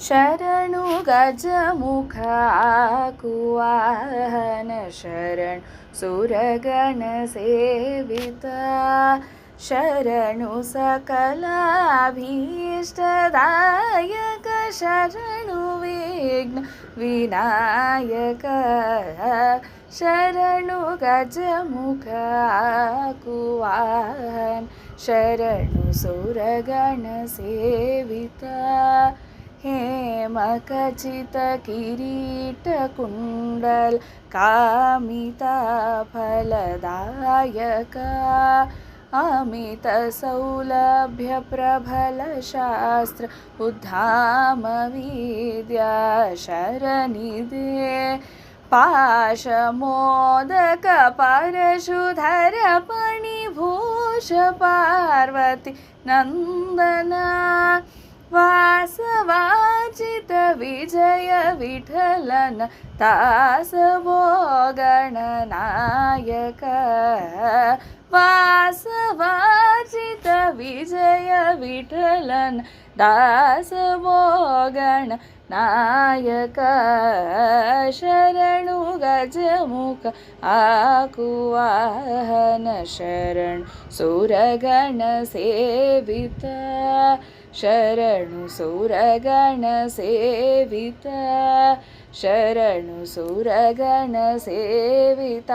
ಶರಣು ಗಜಮುಖ ಆಕುವಾಹನ ಶರಣು ಸುರಗಣ ಸೇವಿತ ಶರಣು ಸಕಲಾಭೀಷ್ಟದಾಯಕ ಶರಣು ವಿಘ್ನ ವಿನಾಯಕ ಶರಣು ಗಜಮುಖ ಆಕುವಾಹನ ಶರಣು ಸುರಗಣ ಸೇವಿತ ಹೇಮಖಚಿತ ಕಿರೀಟ ಕುಂಡಲ ಕಾಮಿತ ಫಲದಾಯಕ ಅಮಿತ ಸೌಲಭ್ಯ ಪ್ರಬಲ ಶಾಸ್ತ್ರ ಉದ್ಧಾಮ ವಿದ್ಯಾ ಶರಣಿದೆ ಪಾಶ ಮೋದಕ ಪರಶುಧರ ಪಣಿಭೂಷ ಪಾರ್ವತಿ ನಂದನ ವಾಸವಾಚಿತ ವಿಜಯ ವಿಠಲನ ತಾಸವೋ ಗಣನಾಯಕ ವಾಸವಾಚಿತ ವಿಜಯ ವಿಠಲನ ದಾಸವೋ ಗಣನಾಯಕ ಶರಣು ಗಜಮುಖ ಆಕುವಾಹನ ಶರಣು ಸುರಗಣ ಸೇವಿತ ಶರಣು ಸುರಗಣ ಸೇವಿತ ಶರಣು ಸುರಗಣ ಸೇವಿತ